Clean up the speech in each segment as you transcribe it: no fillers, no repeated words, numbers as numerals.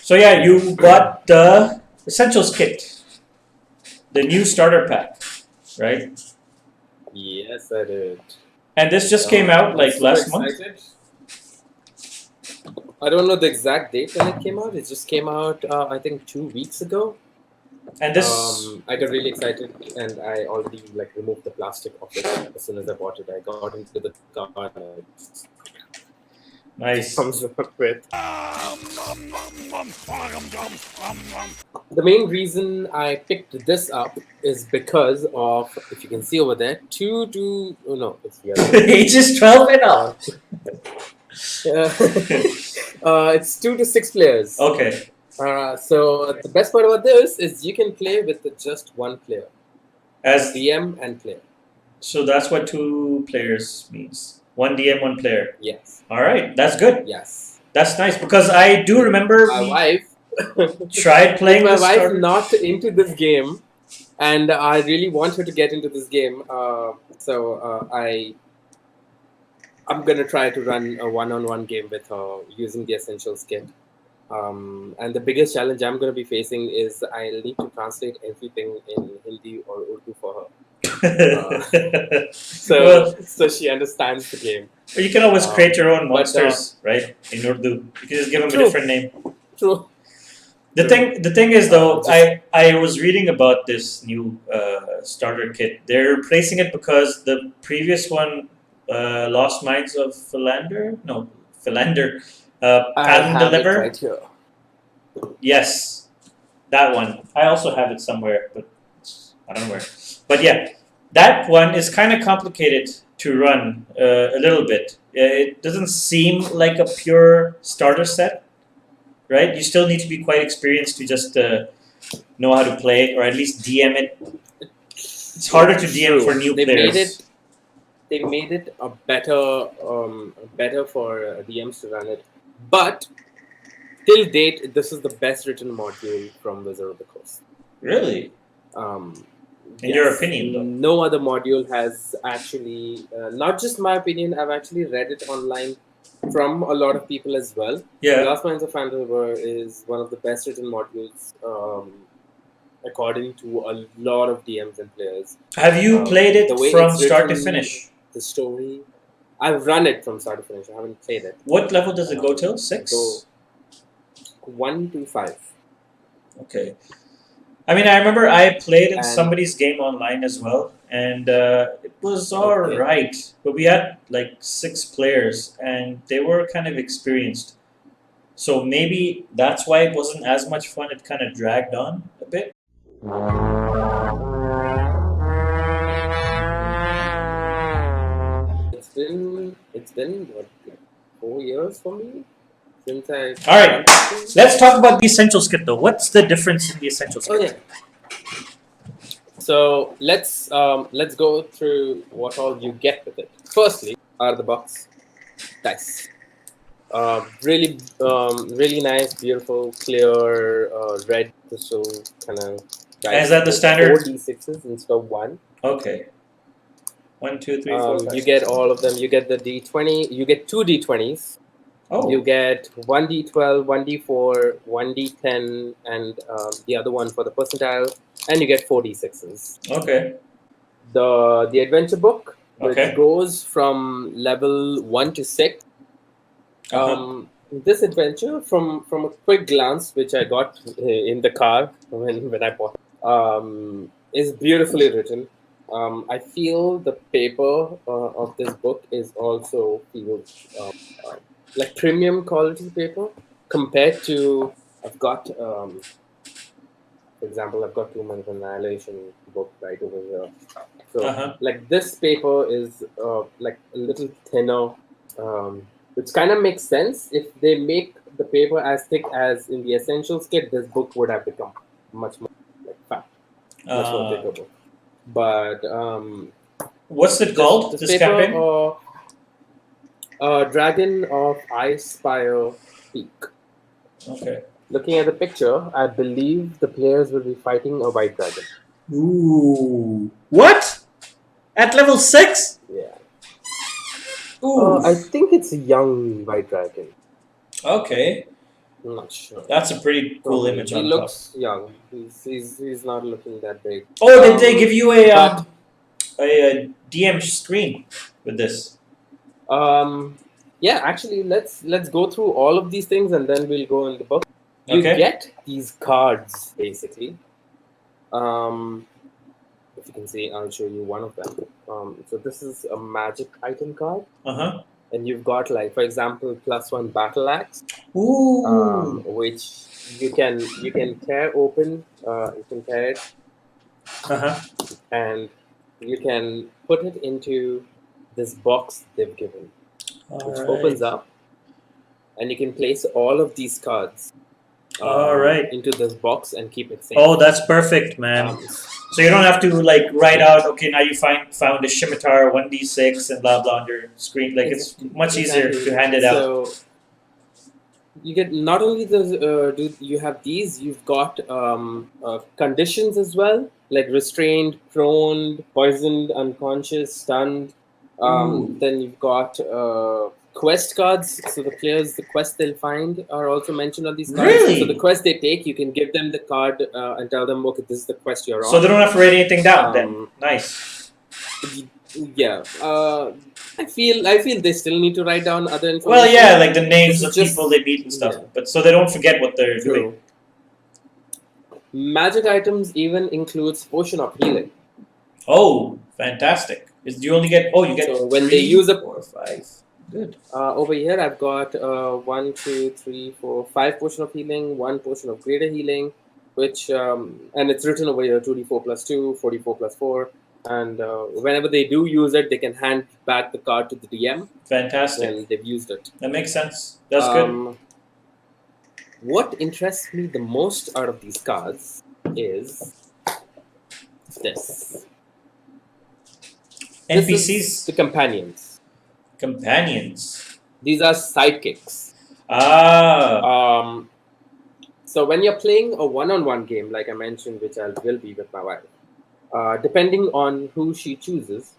So yeah, you bought the Essentials kit, the new starter pack, right? Yes, I did. And this just came out like super last month. excited. I don't know the exact date when it came out. It just came out, I think, 2 weeks ago. And this, I got really excited, and I already like removed the plastic of it as soon as I bought it. I got into the car and it nice. comes with. The main reason I picked this up is because of, if you can see over there, it's the other. Ages 12 and up. It's 2 to 6 players. Okay. So the best part about this is you can play with just one player, As DM and player. So that's what 2 players means. 1 DM, 1 player. Yes. All right, that's good. Yes. That's nice because I do remember my wife tried playing my this wife starter. not into this game, and I really want her to get into this game. I'm gonna try to run a one-on-one game with her using the Essentials kit. And the biggest challenge I'm going to be facing is I'll need to translate everything in Hindi or Urdu for her. So she understands the game. But you can always create your own monsters, right? In Urdu, you can just give them a different name. True. The thing is though, I was reading about this new starter kit. They're replacing it because the previous one, Lost Minds of Philander, Patent Deliver. Right here. Yes, that one. I also have it somewhere, but I don't know where. But yeah, that one is kind of complicated to run a little bit. It doesn't seem like a pure starter set, right? You still need to be quite experienced to just know how to play, or at least DM it. It's harder to DM for new players. They made it a better for DMs to run it, but till date, this is the best written module from Wizard of the Coast. Really? In your opinion, though? No other module has actually, not just my opinion, I've actually read it online from a lot of people as well. Yeah. Last Minds of Fandelver is one of the best written modules, according to a lot of DMs and players. Have you played it from start to finish? The story, I've run it from start to finish. I haven't played it. What level does it go till? 6? 1 to 5. Okay. I mean, I remember I played in somebody's game online as well, and it was alright. But we had like 6 players, and they were kind of experienced. So maybe that's why it wasn't as much fun. It kind of dragged on a bit. It's been what, like 4 years for me since I. All right, let's talk about the Essentials kit though. What's the difference in the Essentials kit? Okay. So let's go through what all you get with it. Firstly, out of the box, dice. Really nice, beautiful, clear, red crystal kind of dice. Is that the standard? 4 d6s instead of 1. Okay. 1, 2, 3, 4, 5. You get all of them. You get the d20. You get 2 d20s. Oh. You get 1d12, 1d4, 1d10, and the other one for the percentile, and you get 4 d6s. Okay. The adventure book, which goes from level 1 to 6. This adventure, from a quick glance, which I got in the car when I bought it, is beautifully written. I feel the paper of this book is also like premium quality paper compared to, I've got, for example, I've got 2 Months Annihilation book right over here. So like this paper is like a little thinner, which kind of makes sense. If they make the paper as thick as in the Essentials kit, this book would have become much more like fat, much more thicker book. But what's it called? This campaign? Dragon of Icespire Peak. Okay. Looking at the picture, I believe the players will be fighting a white dragon. Ooh. What? At level 6? Yeah. I think it's a young white dragon. Okay. I'm not sure. That's a pretty cool Probably. image He on top. looks young. He's not looking that big. Oh, did they give you but a DM screen with this? yeah, actually, let's go through all of these things and then we'll go in the book. You Okay. get these cards basically. If you can see, I'll show you one of them. So this is a magic item card, and you've got, like, for example, +1 battle axe, Ooh. which you can tear open. You can tear it, and you can put it into this box they've given, which opens up, and you can place all of these cards into this box and keep it safe. Oh, that's perfect, man. So you don't have to like write out, okay, now you found a scimitar 1d6 and blah blah on your screen. Like it's much easier to hand it out. So you get not only the you have these, you've got conditions as well, like restrained, prone, poisoned, unconscious, stunned. Then you've got quest cards. So the quests they'll find are also mentioned on these cards. Really? So the quest they take, you can give them the card and tell them, okay, this is the quest you're on. So they don't have to write anything down then. Nice. Yeah. I feel they still need to write down other information. Well, yeah, like the names of people they meet and stuff, but so they don't forget what they're doing. Magic items even includes potion of healing. Oh, fantastic! You only get you get. So when they use 4 or 5. Good. Over here, I've got 1, 2, 3, 4, 5 potion of healing, 1 potion of greater healing, which and it's written over here 2d4 plus 2, 44 plus 4. And whenever they do use it, they can hand back the card to the DM. Fantastic. When they've used it. That makes sense. That's good. What interests me the most out of these cards is this. NPCs? This is the companions. Companions. These are sidekicks. So when you're playing a one-on-one game, like I mentioned, which I will be with my wife, depending on who she chooses,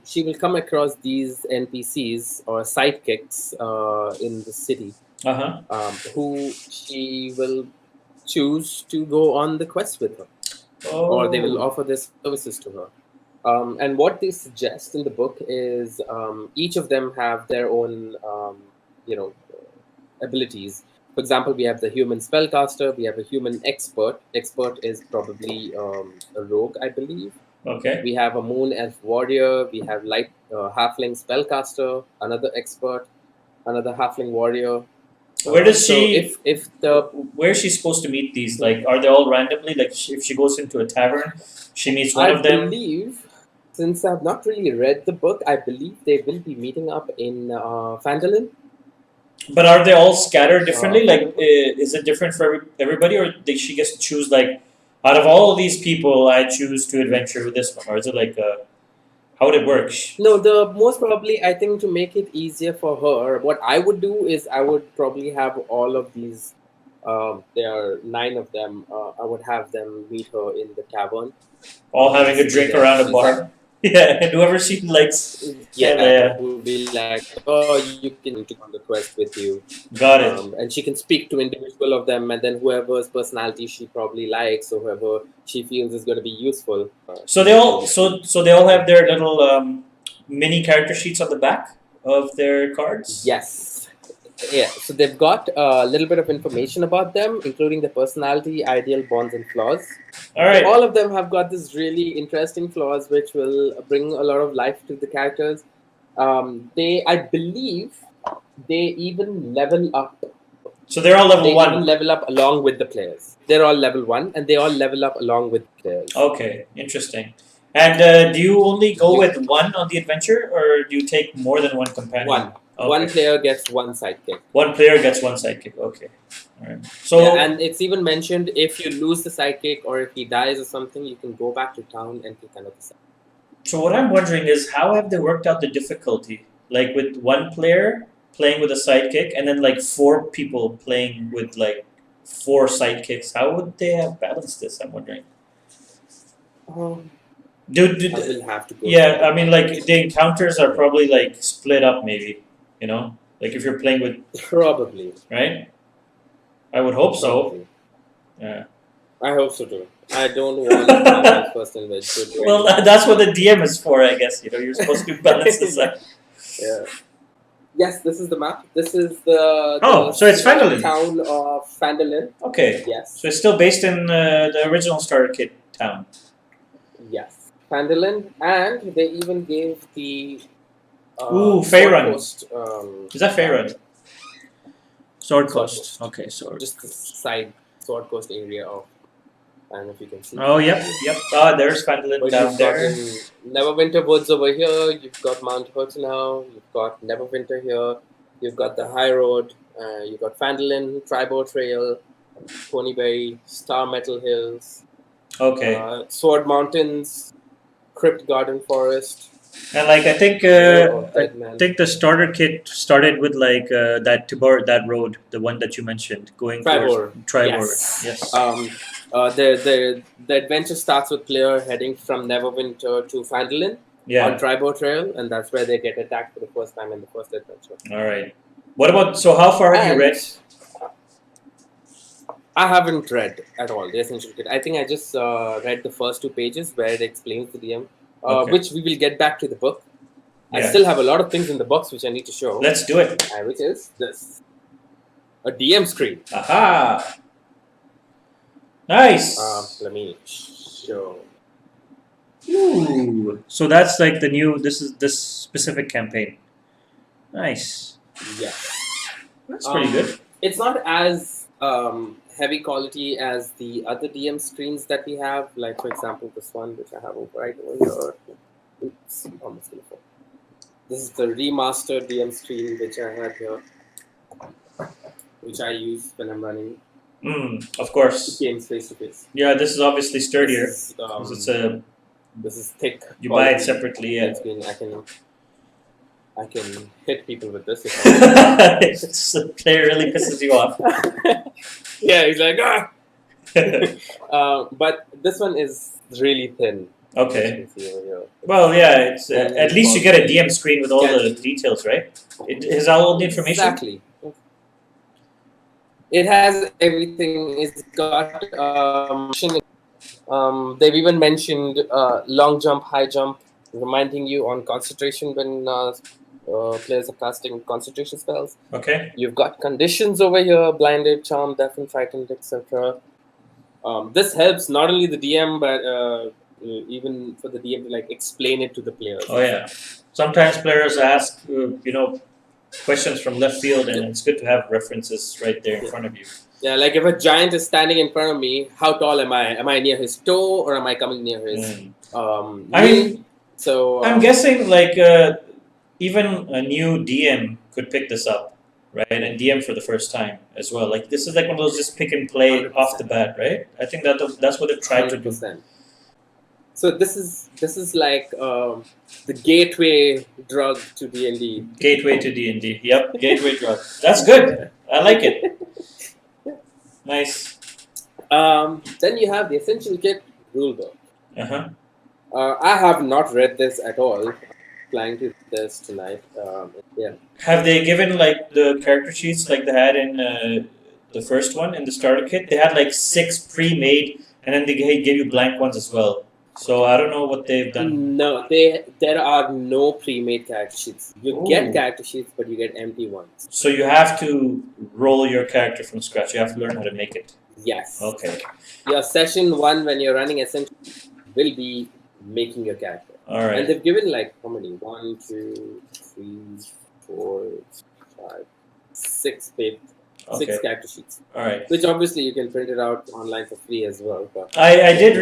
she will come across these NPCs or sidekicks in the city, who she will choose to go on the quest with her, or they will offer their services to her. And what they suggest in the book is each of them have their own, abilities. For example, we have the human spellcaster, we have a human expert. Expert is probably a rogue, I believe. Okay. We have a moon elf warrior. We have light halfling spellcaster, another expert, another halfling warrior. Where does she? So where is she supposed to meet these? Like, are they all randomly? Like, if she goes into a tavern, she meets one of them. I believe, since I've not really read the book, I believe they will be meeting up in Phandalin. But are they all scattered differently? Like, is it different for everybody, or does she get to choose, like, out of all of these people, I choose to adventure with this one? Or is it like, how would it work? No, the most probably, I think, to make it easier for her, what I would do is I would probably have all of these, there are 9 of them, I would have them meet her in the tavern. All having a drink around a bar. Yeah, and whoever she likes. Will be like, oh, you can take on the quest with you. Got it. And she can speak to individual of them, and then whoever's personality she probably likes, or whoever she feels is going to be useful. So they all, so they all have their little mini character sheets on the back of their cards. Yes. Yeah, so they've got a little bit of information about them, including the personality, ideal, bonds, and flaws. All right. All of them have got this really interesting flaws, which will bring a lot of life to the characters. I believe, they even level up. So they're all level 1. They even level up along with the players. They're all level 1, and they all level up along with the players. Okay, interesting. And do you only go with one on the adventure, or do you take more than one companion? One. Okay. One player gets one sidekick. One player gets one sidekick. Okay. All right. So and it's even mentioned if you lose the sidekick or if he dies or something, you can go back to town and pick another sidekick. So what I'm wondering is, how have they worked out the difficulty? Like with one player playing with a sidekick, and then like 4 people playing with like 4 sidekicks. How would they have balanced this? I'm wondering. I will have to go. Yeah, I mean, like the encounters are probably like split up, maybe. Like if you're playing with. Probably. Right. I would hope so. Probably. Yeah. I hope so too. I don't want my first and veg to do Well, anything. that's what the DM is for, I guess. You're supposed to balance this out. Yeah. Yes, this is the map. This is the Oh, so it's Phandalin. town of Phandalin. Okay. Yes. So it's still based in the original starter kit town. Yes. Phandalin, and they even gave the Ooh, Sword Faerun. Coast. Is that Faerun? Sword Sword Coast. Coast. Okay, Sword. Just the side Sword Coast area of. I don't know if you can see. Oh, yep. Ah, there's Phandalin But down you've got there. in Neverwinter Woods over here. You've got Mount Hurtnau. You've got Neverwinter here. You've got the High Road. You've got Phandalin, Tribor Trail, Ponyberry, Star Metal Hills, Okay. Sword Mountains, Crypt Garden Forest. And like I think the starter kit started with like that road, the one that you mentioned, going towards Tribor. Yes. The adventure starts with player heading from Neverwinter to Phandalin on Tribor Trail, and that's where they get attacked for the first time in the first adventure. All right. What about, so how far have you read? I haven't read at all the Essential Kit. I think I just read the first 2 pages where it explains the DM, which we will get back to the book. I still have a lot of things in the box which I need to show. Let's do it. Which is this. A DM screen. Aha! Nice! Let me show. Ooh. So that's like the new, this specific campaign. Nice. Yes. That's pretty good. It's not as heavy quality as the other DM screens that we have. Like, for example, this one, which I have right over here. Oops, almost gonna fall. This is the remastered DM screen, which I have here, which I use when I'm running. Of course. Games face to face. Yeah, this is obviously sturdier. This is thick. You buy it separately, yeah. Screen. I can hit people with this. The player really pisses you off. Yeah, he's like, ah! But this one is really thin. Okay. Well, yeah, it's at least you get a DM screen with all the details, right? It has all the information. Exactly. It has everything. It's got they've even mentioned long jump, high jump, reminding you on concentration when players are casting concentration spells. Okay. You've got conditions over here: blinded, charmed, deafened, frightened, etc. This helps not only the DM but even for the DM to like explain it to the players. Oh yeah. Sometimes players ask questions from left field, and it's good to have references right there in front of you. Yeah, like if a giant is standing in front of me, how tall am I? Am I near his toe or am I coming near his knee? So I'm guessing like even a new DM could pick this up, right? And DM for the first time as well. Like this is like one of those just pick and play 100%. Off the bat, right? I think that's what they've tried 100%. To do. So this is like the gateway drug to D&D. Gateway to D&D. Yep, gateway drug. That's good. I like it. Nice. Then you have the Essential Kit rulebook. I have not read this at all. Planning to read this tonight. Yeah. Have they given like the character sheets like they had in the first one in the starter kit? They had like 6 pre-made, and then they gave you blank ones as well. So I don't know what they've done. No, there are no pre-made character sheets. You get character sheets, but you get empty ones. So you have to roll your character from scratch. You have to learn how to make it. Yes. Okay. Your session 1 when you're running Essential will be making your character. All right. And they've given like how many? 1, 2, 3, 4, 5, 6 pages. 6 character sheets. All right. Which obviously you can print it out online for free as well. But I did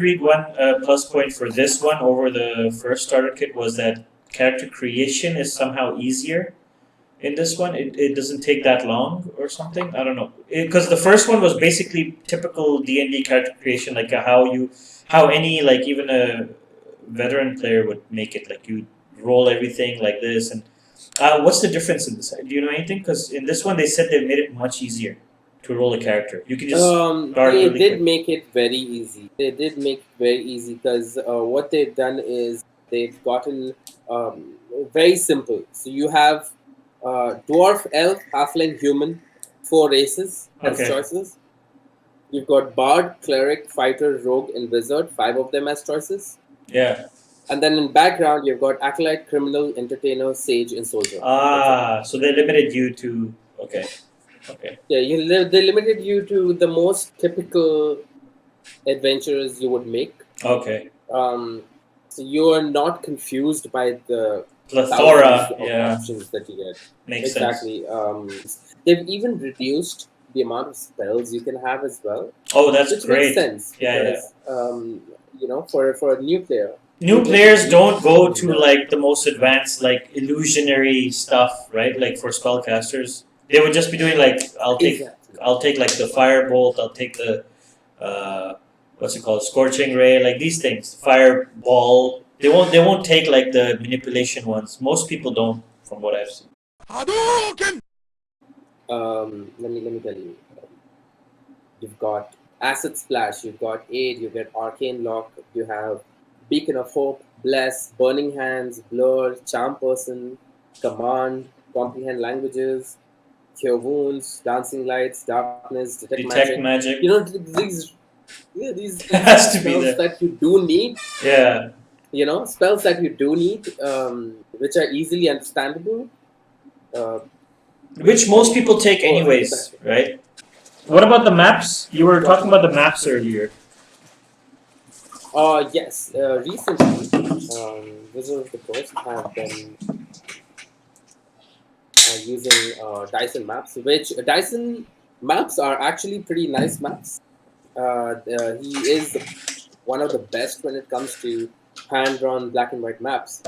read one plus point for this one over the first starter kit was that character creation is somehow easier in this one. It doesn't take that long or something. I don't know, because the first one was basically typical D&D character creation, like how any like even a veteran player would make it. Like you roll everything like this and. What's the difference in this? Do you know anything? Because in this one, they said they made it much easier to roll a character. You can just start really quick. They did make it very easy. They did make it very easy because what they've done is they've gotten very simple. So you have dwarf, elf, halfling, human. 4 races as Okay. choices. You've got Bard, Cleric, Fighter, Rogue, and Wizard, 5 of them as choices. Yeah. And then in background, you've got Acolyte, Criminal, Entertainer, Sage, and Soldier. So they limited you to okay. Okay. Yeah, they limited you to the most typical adventures you would make. Okay. So you are not confused by the Plethora. thousands of Yeah. options that you get. Makes sense. Exactly. They've even reduced the amount of spells you can have as well, Oh, that's which great. makes sense because for a new player, New players don't go to like the most advanced like illusionary stuff, right? Like for spellcasters, they would just be doing like I'll take like the firebolt, I'll take the what's it called, scorching ray, like these things, fireball. They won't take like the manipulation ones. Most people don't, from what I've seen. Let me tell you. You've got Acid Splash, you've got Aid, you get Arcane Lock, you have Beacon of Hope, Bless, Burning Hands, Blur, Charm Person, Command, Comprehend Languages, Cure Wounds, Dancing Lights, Darkness, Detect Magic. You know, these has to be spells there. that you do need. Yeah. You know, spells that you do need, which are easily understandable. Which most people take anyways, right? What about the maps? You were talking about the maps earlier. Yes. Recently, Wizard of the Coast have been using Dyson maps, which Dyson maps are actually pretty nice maps. He is one of the best when it comes to hand-drawn black and white maps.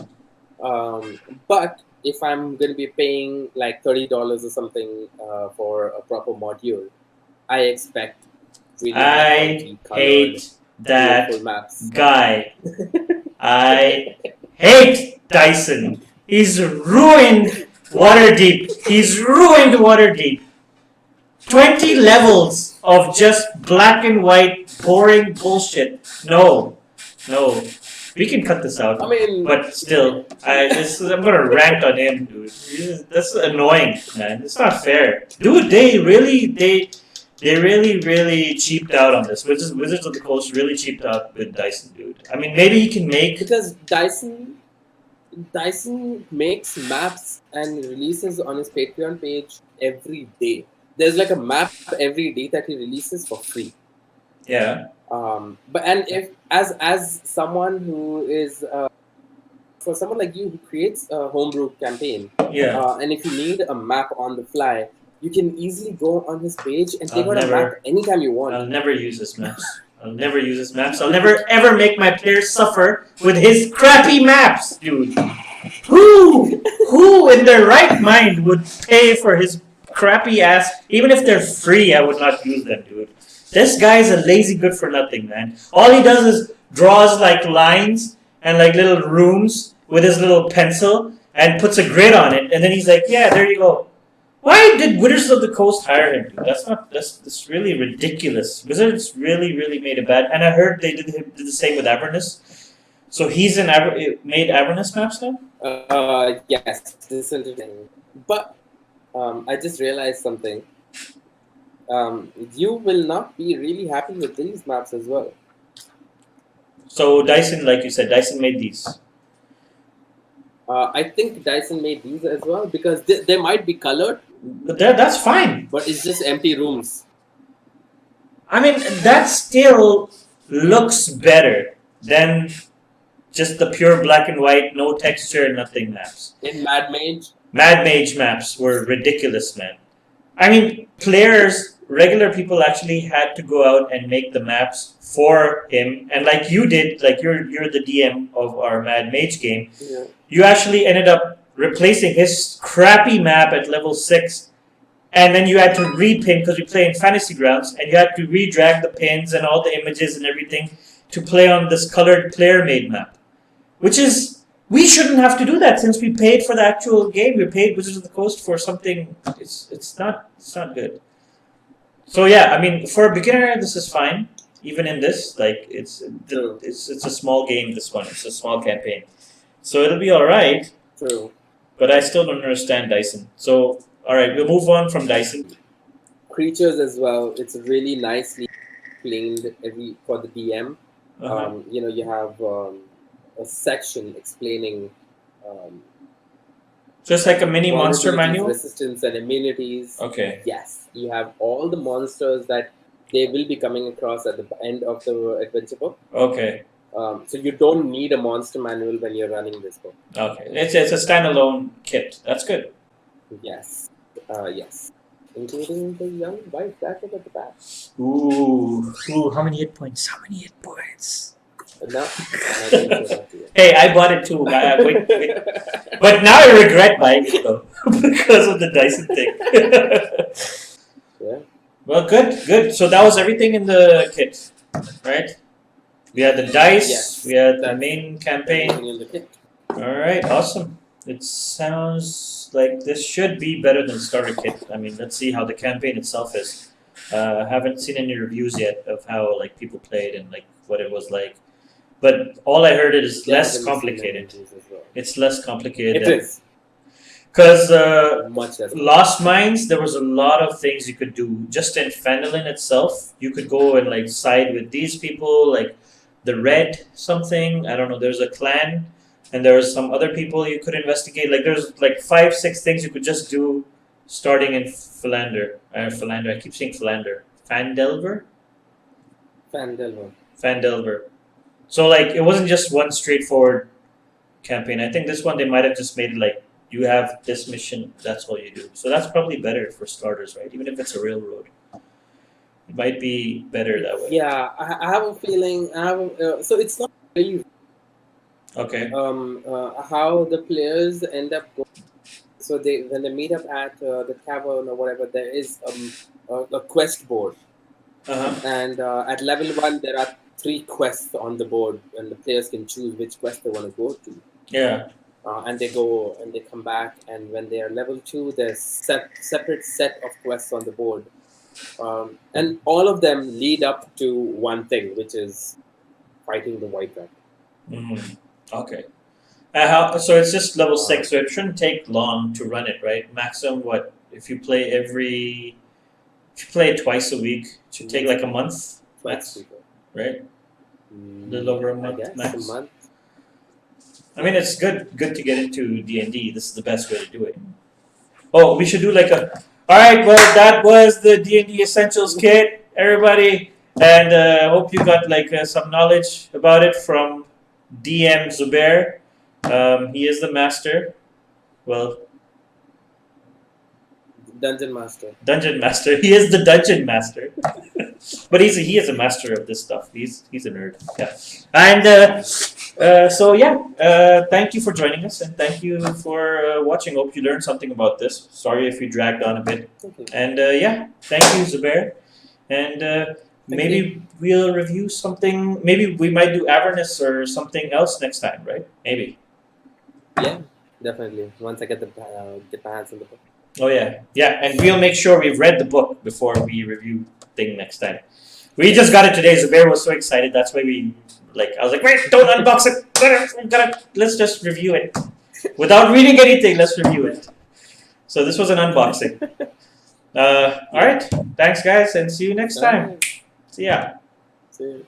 But if I'm going to be paying like $30 or something for a proper module, I expect really I hate that maps. Guy. I hate Dyson. He's ruined Waterdeep. He's ruined Waterdeep. 20 levels of just black and white boring bullshit. No. We can cut this out. I mean, but still, I'm gonna rant on him, dude. That's annoying, man. It's not fair, dude. They really cheaped out on this. Wizards of the Coast really cheaped out with Dyson, dude. I mean, maybe he can make because Dyson makes maps and releases on his Patreon page every day. There's like a map every day that he releases for free. Yeah. But if as someone who is for someone like you who creates a homebrew campaign, and if you need a map on the fly, you can easily go on his page and take out a map anytime you want. I'll never use his maps. I'll never ever make my players suffer with his crappy maps, dude. Who in their right mind would pay for his crappy ass? Even if they're free, I would not use them, dude. This guy's a lazy good for nothing, man. All he does is draws like lines and like little rooms with his little pencil and puts a grid on it, and then he's like, yeah, there you go. Why did Wizards of the Coast hire him, dude? That's really ridiculous. Wizards really made it bad. And I heard they did the same with Avernus. So he's made Avernus maps now? Yes, this is interesting. But I just realized something. You will not be really happy with these maps as well. So Dyson, like you said, Dyson made these. I think Dyson made these as well because they might be colored. But that's fine. But it's just empty rooms. I mean, that still looks better than just the pure black and white, no texture, nothing maps. In Mad Mage? Mad Mage maps were ridiculous, man. I mean, regular people actually had to go out and make the maps for him. And like you did, like you're the DM of our Mad Mage game, you actually ended up replacing his crappy map at level 6. And then you had to repin, because we play in Fantasy Grounds, and you had to redrag the pins and all the images and everything to play on this colored player-made map. Which is, we shouldn't have to do that since we paid for the actual game. We paid Wizards of the Coast for something. It's not good. So yeah, I mean, for a beginner, this is fine. Even in this, like it's a small game. This one, it's a small campaign, so it'll be all right. True. But I still don't understand Dyson. So all right, we'll move on from Dyson. creatures as well. It's really nicely explained for the DM. Uh-huh. You have a section explaining Just like a mini monster vulnerabilities, manual. resistance, and immunities. Okay. Yes, you have all the monsters that they will be coming across at the end of the adventure book. Okay. So you don't need a monster manual when you're running this book. Okay. It's a standalone kit. That's good. Yes, yes, including the young white rabbit at the back. Ooh. How many hit points? How many hit points? No, I didn't say that to you. Hey, I bought it too. Wait. But now I regret buying it though because of the Dyson thing. Yeah. Well, good. So that was everything in the kit, right? We had the dice. Yes, We had the that's main everything campaign. in the kit. All right, awesome. It sounds like this should be better than starter kit. I mean, let's see how the campaign itself is. I haven't seen any reviews yet of how like people played and like what it was like. But all I heard is Yeah, less then we've seen the complicated. reviews as well. It's less complicated. It is Because much less. Lost Mines, there was a lot of things you could do. Just in Fandolin itself, you could go and like side with these people, like the Red something. I don't know. There's a clan, and there was some other people you could investigate. Like there's like 5-6 things you could just do, starting in Philander. Philander. I keep saying Philander. Fandelver. Fandelver. So like it wasn't just one straightforward campaign. I think this one they might have just made it like you have this mission, that's all you do. So that's probably better for starters, right? Even if it's a railroad, it might be better that way. Yeah, I have a feeling. So it's not really Okay. how the players end up going. So when they meet up at the tavern or whatever, there is a quest board, and at level 1 there are 3 quests on the board, and the players can choose which quest they want to go to. Yeah. And they go and they come back, and when they are level 2, there's separate set of quests on the board, and all of them lead up to one thing, which is fighting the white rabbit. Mm-hmm. Okay. So it's just level 6, so it shouldn't take long to run it, right? Maximum what? If you play it twice a week, it should take like a month, max, right? A little over a month, I guess, max. a month. I mean, it's good to get into D&D. This is the best way to do it. Oh, we should do like a. All right, well, that was the D&D Essentials kit, everybody, and hope you got like some knowledge about it from DM Zubair. He is the master. Well, Dungeon Master. Dungeon Master. He is the Dungeon Master. But he is a master of this stuff. He's a nerd. Yeah. And so yeah, thank you for joining us, and thank you for watching. Hope you learned something about this. Sorry if you dragged on a bit. And yeah, thank you, Zubair. And maybe we'll review something. Maybe we might do Avernus or something else next time, right? Maybe. Yeah, definitely. Once I get my hands on the book. Oh yeah, and we'll make sure we've read the book before we review thing next time. We just got it today. Zubair was so excited. That's why I was like, wait, don't unbox it. Let's just review it without reading anything. Let's review it. So this was an unboxing. All right, thanks guys, and see you next time. See ya. See you.